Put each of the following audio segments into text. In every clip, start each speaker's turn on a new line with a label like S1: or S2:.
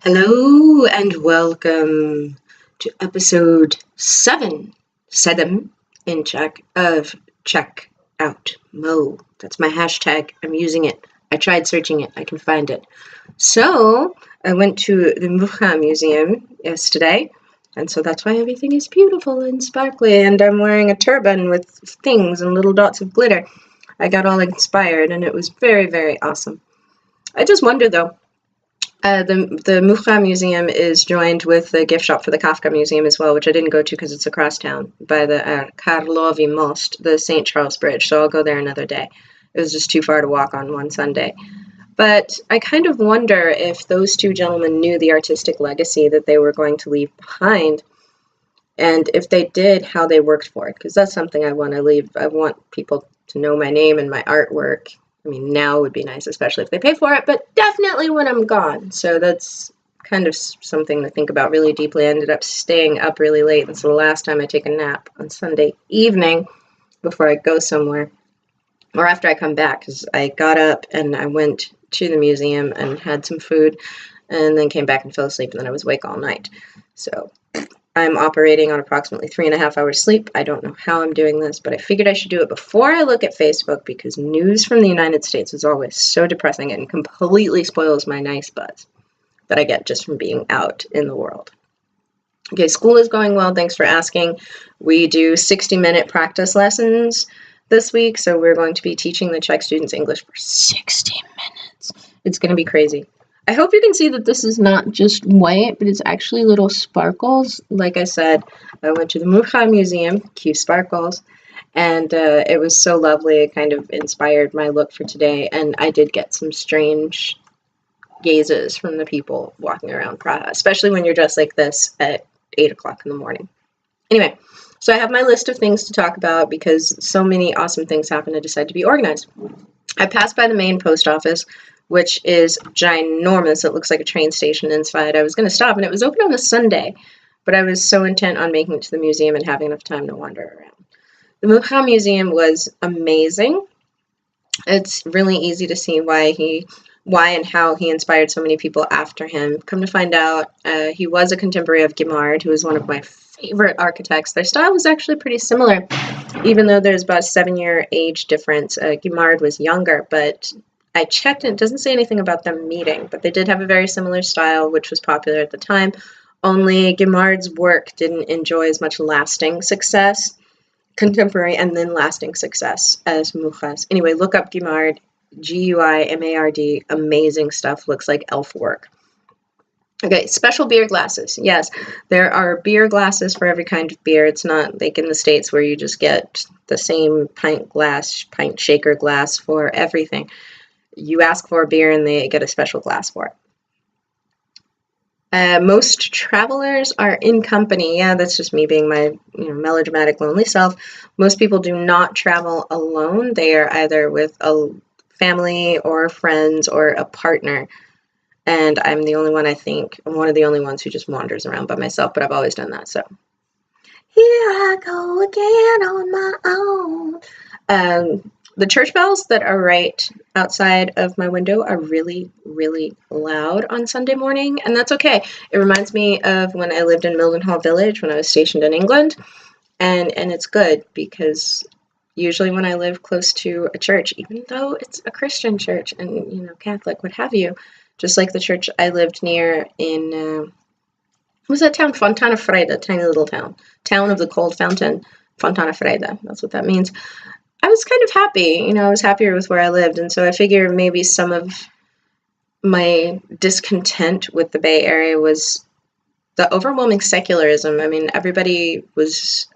S1: Hello and welcome to episode 7 in Czech of Czech Out Mo. That's my hashtag. I'm using it. I tried searching it. I can find it. So I went to the Mucha Museum yesterday, and so that's why everything is beautiful and sparkly, and I'm wearing a turban with things and little dots of glitter. I got all inspired, and it was very, very awesome. I just wonder, though, the Mucha Museum is joined with the gift shop for the Kafka Museum as well, which I didn't go to because it's across town by the Karlovy Most, the St. Charles Bridge, so I'll go there another day. It was just too far to walk on one Sunday. But I kind of wonder if those two gentlemen knew the artistic legacy that they were going to leave behind, and if they did, how they worked for it, because that's something I want to leave. I want people to know my name and my artwork. I mean, now would be nice, especially if they pay for it, but definitely when I'm gone. So that's kind of something to think about really deeply. I ended up staying up really late. That's the last time I take a nap on Sunday evening before I go somewhere, or after I come back, because I got up and I went to the museum and had some food and then came back and fell asleep, and then I was awake all night. So I'm operating on approximately 3.5 hours sleep. I don't know how I'm doing this, but I figured I should do it before I look at Facebook, because news from the United States is always so depressing and completely spoils my nice buzz that I get just from being out in the world. Okay, school is going well. Thanks for asking. We do 60-minute practice lessons this week, so we're going to be teaching the Czech students English for 60 minutes. It's going to be crazy. I hope you can see that this is not just white, but it's actually little sparkles. Like I said, I went to the Mucha Museum, cute sparkles, and it was so lovely. It kind of inspired my look for today, and I did get some strange gazes from the people walking around Praha, especially when you're dressed like this at 8 o'clock in the morning. Anyway, so I have my list of things to talk about because so many awesome things happened. I decided to be organized. I passed by the main post office, which is ginormous. It looks like a train station inside. I was going to stop, and it was open on a Sunday, but I was so intent on making it to the museum and having enough time to wander around. The Mucha Museum was amazing. It's really easy to see why and how he inspired so many people after him. Come to find out, he was a contemporary of Guimard, who is one of my favorite architects. Their style was actually pretty similar, even though there's about a 7-year age difference. Guimard was younger, but I checked and it doesn't say anything about them meeting, but they did have a very similar style, which was popular at the time. Only Guimard's work didn't enjoy as much lasting success, contemporary and then lasting success, as Mucha's. Anyway, look up Guimard, Guimard, amazing stuff, looks like elf work. Okay, special beer glasses. Yes, there are beer glasses for every kind of beer. It's not like in the States where you just get the same pint shaker glass for everything. You ask for a beer and they get a special glass for it. Most travelers are in company. Yeah, that's just me being my melodramatic, lonely self. Most people do not travel alone. They are either with a family or friends or a partner. And I'm the only one, I think. I'm one of the only ones who just wanders around by myself, but I've always done that. So here I go again on my own. The church bells that are right outside of my window are really, really loud on Sunday morning, and that's okay. It reminds me of when I lived in Mildenhall Village when I was stationed in England, and it's good because usually when I live close to a church, even though it's a Christian church and Catholic, what have you, just like the church I lived near in what was that town? Fontana Freda, tiny little town of the cold fountain, Fontana Freda. That's what that means. I was kind of happy, I was happier with where I lived, and so I figure maybe some of my discontent with the Bay Area was the overwhelming secularism. I mean, everybody was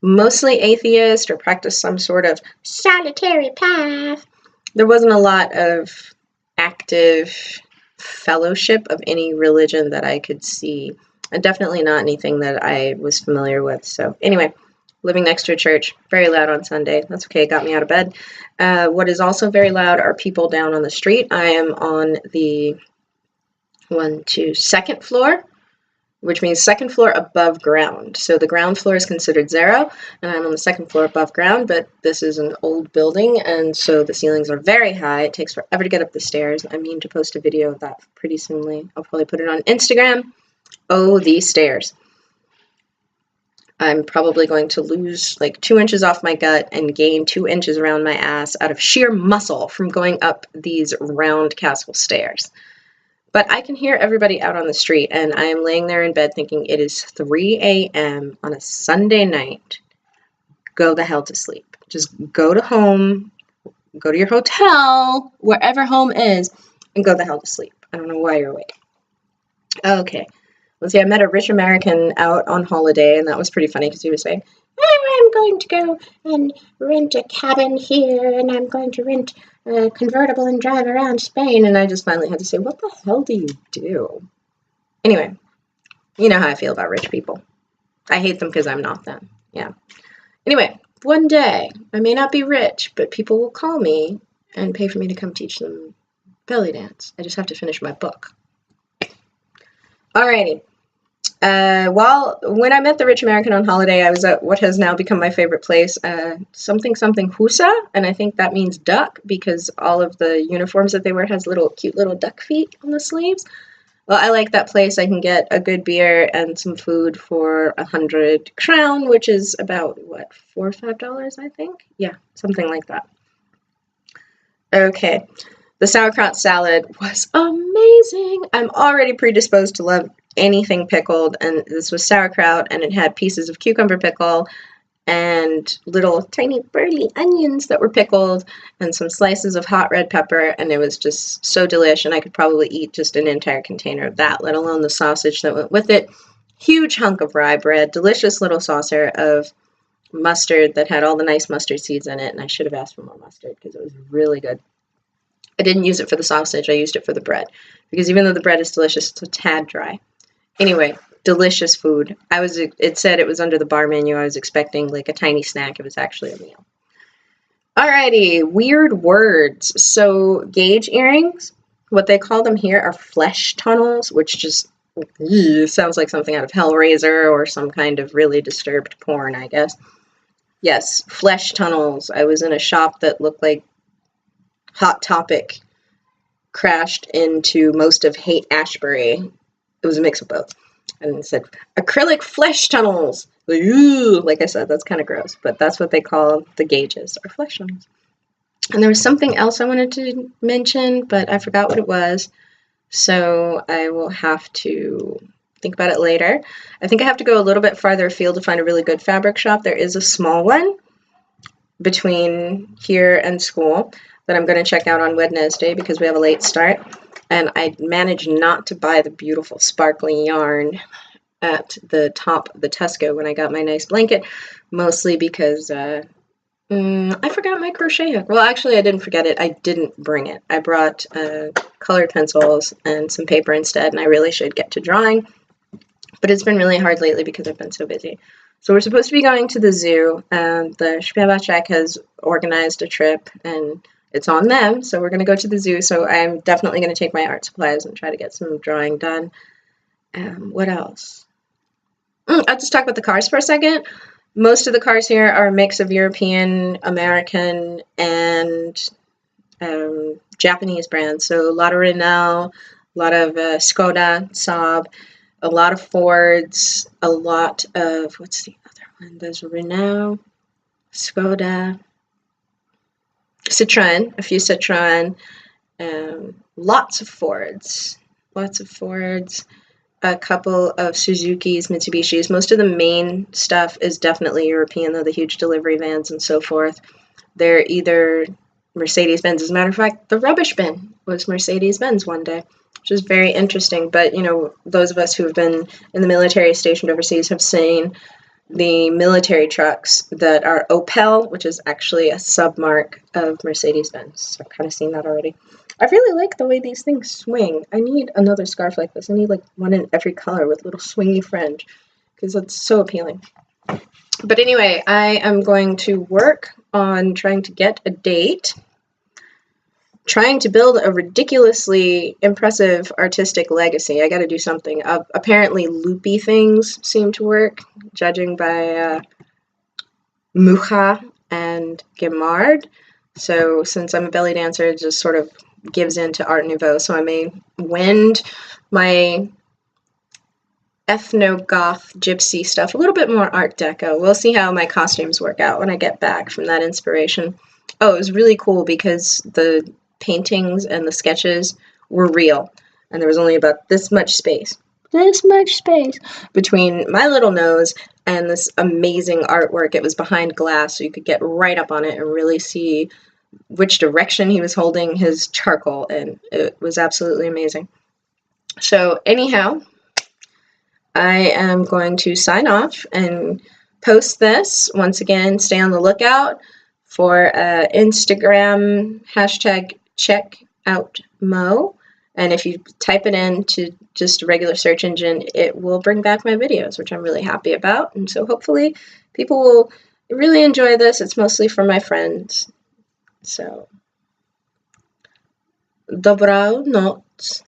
S1: mostly atheist or practiced some sort of solitary path. There wasn't a lot of active fellowship of any religion that I could see, and definitely not anything that I was familiar with. So anyway, living next to a church, very loud on Sunday. That's okay, it got me out of bed. What is also very loud are people down on the street. I am on the second floor. which means second floor above ground. So the ground floor is considered 0, and I'm on the second floor above ground, but this is an old building, and so the ceilings are very high. It takes forever to get up the stairs. I mean to post a video of that pretty soonly. I'll probably put it on Instagram. Oh, these stairs. I'm probably going to lose like 2 inches off my gut and gain 2 inches around my ass out of sheer muscle from going up these round castle stairs. But I can hear everybody out on the street, and I am laying there in bed thinking it is 3 a.m. on a Sunday night. Go the hell to sleep. Just go to home, go to your hotel, wherever home is, and go the hell to sleep. I don't know why you're awake. Okay. Let's see, I met a rich American out on holiday, and that was pretty funny because he was saying, I'm going to go and rent a cabin here, and I'm going to rent a convertible and drive around Spain. And I just finally had to say, what the hell do you do? Anyway, you know how I feel about rich people. I hate them because I'm not them. Yeah. Anyway, one day, I may not be rich, but people will call me and pay for me to come teach them belly dance. I just have to finish my book. Alrighty. When I met the rich American on holiday, I was at what has now become my favorite place, something Husa, and I think that means duck because all of the uniforms that they wear has cute little duck feet on the sleeves. Well, I like that place. I can get a good beer and some food for 100 crown, which is about, what, $4 or $5, I think? Yeah, something like that. Okay. The sauerkraut salad was amazing. I'm already predisposed to love anything pickled, and this was sauerkraut, and it had pieces of cucumber pickle and little tiny burly onions that were pickled and some slices of hot red pepper, and it was just so delish, and I could probably eat just an entire container of that, let alone the sausage that went with it. Huge hunk of rye bread, delicious little saucer of mustard that had all the nice mustard seeds in it, and I should have asked for more mustard because it was really good. I didn't use it for the sausage, I used it for the bread, because even though the bread is delicious, it's a tad dry. Anyway, delicious food. It said it was under the bar menu. I was expecting like a tiny snack. It was actually a meal. Alrighty, weird words. So gauge earrings, what they call them here are flesh tunnels, which just sounds like something out of Hellraiser or some kind of really disturbed porn, I guess. Yes, flesh tunnels. I was in a shop that looked like Hot Topic crashed into most of Haight-Ashbury. It was a mix of both. And it said, acrylic flesh tunnels. Like I said, that's kind of gross, but that's what they call the gauges, or flesh tunnels. And there was something else I wanted to mention, but I forgot what it was. So I will have to think about it later. I think I have to go a little bit farther afield to find a really good fabric shop. There is a small one between here and school that I'm going to check out on Wednesday because we have a late start. And I managed not to buy the beautiful sparkly yarn at the top of the Tesco when I got my nice blanket, mostly because I forgot my crochet hook. Well, actually, I didn't forget it. I didn't bring it. I brought colored pencils and some paper instead, and I really should get to drawing. But it's been really hard lately because I've been so busy. So we're supposed to be going to the zoo, and the Śpiewa Czech has organized a trip, and it's on them, so we're going to go to the zoo, so I'm definitely going to take my art supplies and try to get some drawing done. What else? I'll just talk about the cars for a second. Most of the cars here are a mix of European, American, and Japanese brands. So a lot of Renault, a lot of Skoda, Saab, a lot of Fords, a lot of, what's the other one? There's Renault, Skoda, Citroën, a few Citroën, lots of Fords, a couple of Suzuki's, Mitsubishi's. Most of the main stuff is definitely European, though, the huge delivery vans and so forth. They're either Mercedes-Benz. As a matter of fact, the rubbish bin was Mercedes-Benz one day, which is very interesting. But, you know, those of us who have been in the military stationed overseas have seen the military trucks that are Opel, which is actually a submark of Mercedes-Benz. So I've kind of seen that already. I really like the way these things swing. I need another scarf like this. I need like one in every color with little swingy fringe because it's so appealing. But anyway, I am going to work on trying to get a date trying to build a ridiculously impressive artistic legacy. I got to do something. Apparently, loopy things seem to work, judging by Mucha and Gemard. So since I'm a belly dancer, it just sort of gives in to Art Nouveau. So I may wend my ethno-goth gypsy stuff a little bit more Art Deco. We'll see how my costumes work out when I get back from that inspiration. Oh, it was really cool because the paintings and the sketches were real, and there was only about this much space between my little nose and this amazing artwork. It was behind glass, so you could get right up on it and really see which direction he was holding his charcoal, and it was absolutely amazing. So anyhow, I am going to sign off and post this. Once again, stay on the lookout for Instagram hashtag Czech Out Mo. And if you type it into just a regular search engine, it will bring back my videos, which I'm really happy about. And so hopefully people will really enjoy this. It's mostly for my friends. So, Dobrou noc.